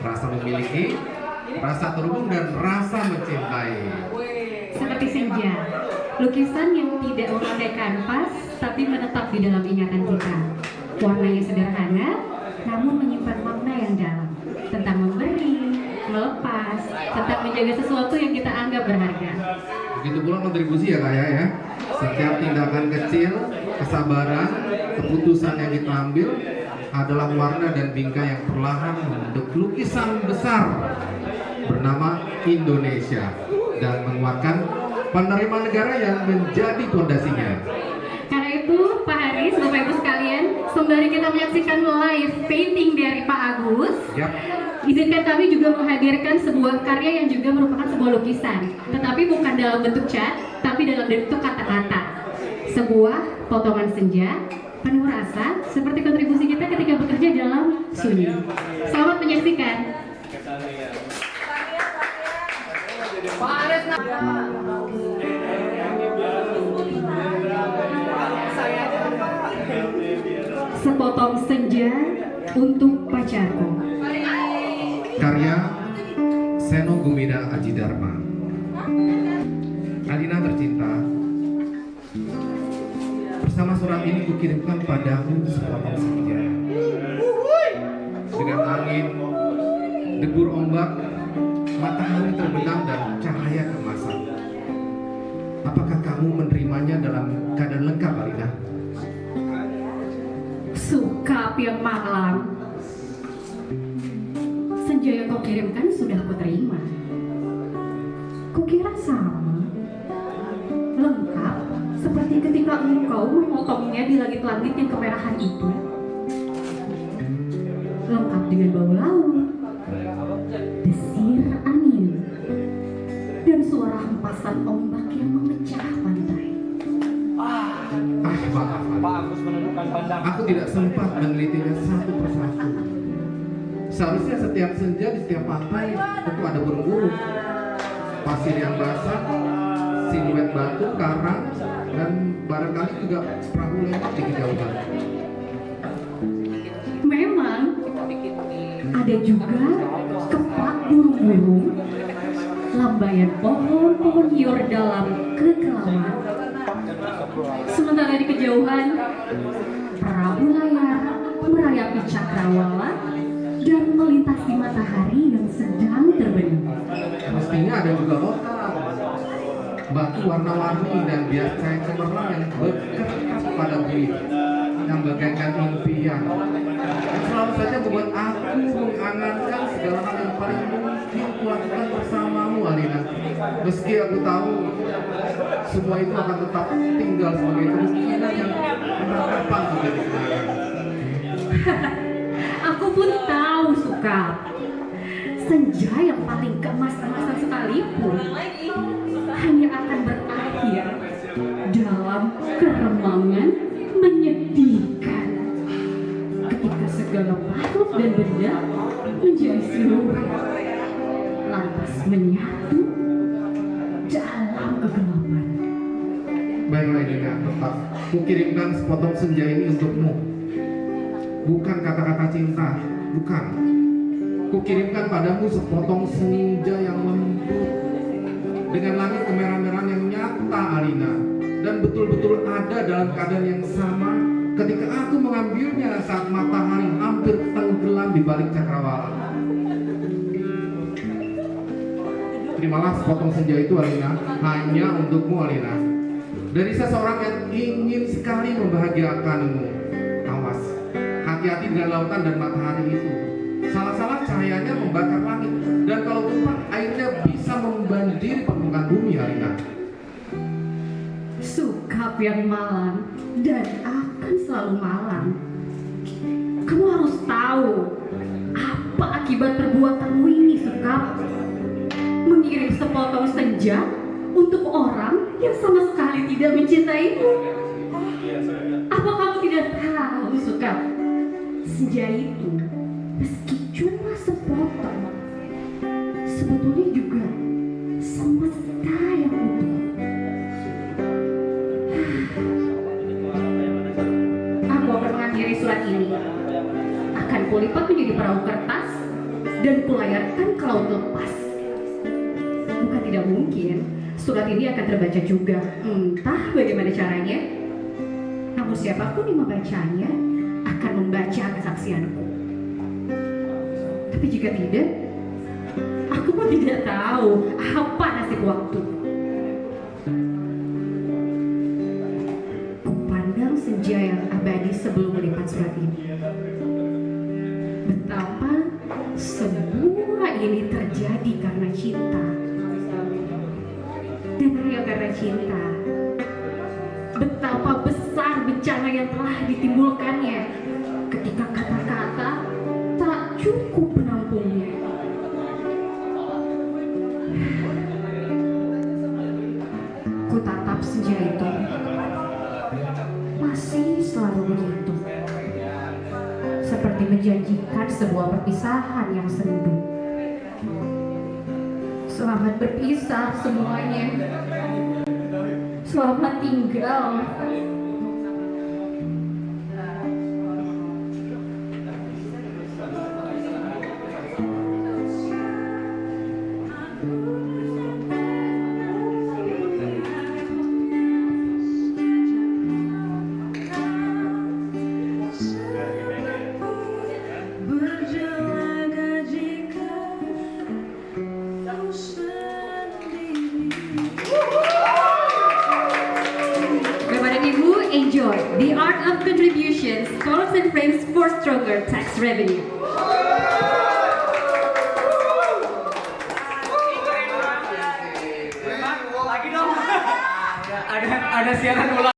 rasa memiliki, rasa terhubung, dan rasa mencintai. Seperti senja, lukisan yang tidak merondek kanvas tapi menetap di dalam ingatan kita. Warnanya sederhana, namun menyimpan makna yang dalam tentang memberi, melepas, tentang menjaga sesuatu yang kita anggap berharga. Begitu pula kontribusi ya Kak ya. Setiap tindakan kecil, kesabaran, keputusan yang kita ambil adalah warna dan bingkai yang perlahan membentuk lukisan besar bernama Indonesia dan menguatkan penerima negara yang menjadi fondasinya. Karena itu, Pak Haris, Bapak Ibu sekalian, sembari kita menyaksikan live painting dari Pak Agus, Yap. izinkan kami juga menghadirkan sebuah karya yang juga merupakan sebuah lukisan, tetapi bukan dalam bentuk cat, tapi dalam bentuk kata-kata. Sebuah potongan senja penuh rasa, seperti kontribusi kita ketika bekerja dalam sunyi. Selamat menyaksikan. Sepotong senja untuk pacarku. Karya Seno Gumida Aji Dharma. Alina tercinta, bersama surat ini kukirimkan padamu sepotong senja. Dengan angin, debur ombak, matahari terbenam dan cahaya kemasan. Apakah kamu menerimanya dalam keadaan lengkap, Alina? Sukap yang malam. Senja yang kau kirimkan sudah aku terima. Kukira sama, lengkap, seperti ketika engkau memotongnya di langit-langit yang kemerahan itu. Lengkap dengan bau laut, desir angin, dan suara hempasan ombak yang memecah pantai. Maaf, Pak Agus menundukkan pandangan. aku tidak sempat menelitinya satu persatu. Seharusnya setiap senja di setiap pantai tentu ada burung-burung, pasir yang basah, siluet batu, karang, dan barangkali juga perahu lewat di kejauhan. Memang ada juga kepak burung-burung, lambaian pohon-pohon liar dalam kekelauan. Sementara di kejauhan, perahu layar merayapi cakrawala dan melintasi matahari yang sedang terbenam. Mestinya ada juga lautan, batu warna-warni dan biasa yang cemerlang yang bergerak pada bumi, yang bagaikan impian. Yang selalu saja membuat aku mengangankan segala hal yang paling mungkin kulakukan bersamamu, Alina. Meski aku tahu semua itu akan tetap tinggal sebagai kemungkinan yang harapan menjadi kenangan. Aku pun tahu suka senja yang paling keemas-emasan sekalipun hanya akan berakhir dalam keremangan menyedihkan ketika segala makhluk dan benda menjadi siluet lantas menyatu dalam kegelapan. Baiklah Alina, tetap kukirimkan sepotong senja ini untukmu. Bukan kata-kata cinta, bukan. Kukirimkan padamu sepotong senja yang lembut dengan langit kemerah-merahan yang nyata, Alina, dan betul-betul ada dalam keadaan yang sama ketika aku mengambilnya saat matahari hampir tenggelam di balik cakrawala. Terimalah sepotong senja itu, Alina, hanya untukmu, Alina, dari seseorang yang ingin sekali membahagiakanmu. Awas, hati-hati dengan lautan dan matahari itu. Salah-salah cahayanya membakar langit, dan kalau tumpah airnya bisa membanjiri permukaan bumi, Alina. Sukap yang malam dan akan selalu malam. Kamu harus tahu apa akibat perbuatanmu ini, Sukap. Mengirim sepotong senja untuk orang yang sama sekali tidak mencintaimu. Apa kamu tidak tahu, Sukap? Senja itu meski cuma sepotong, sebetulnya juga semesta yang utuh. Aku akan mengakhiri surat ini. Akan kulipat menjadi perahu kertas dan kulayarkan ke laut lepas. Bukan tidak mungkin surat ini akan terbaca juga, entah bagaimana caranya. Namun siapapun yang membacanya akan membaca kesaksianku. Tapi jika tidak, aku pun tidak tahu apa nasib waktu. Kupandang senja yang abadi sebelum melipat surat ini. Betapa semua ini terjadi karena cinta. Dan hanya karena cinta. Betapa besar bencana yang telah ditimbulkannya ketika kata-kata tak cukup menampungnya. Ku tatap senja itu, masih selalu begitu, seperti menjanjikan sebuah perpisahan yang sendu. Selamat berpisah semuanya. Selamat tinggal. Bapak dan Ibu, enjoy The Art of Contributions, Colors and Frames for Stronger Tax Revenue. Lagi dong. Ada siaran ulang.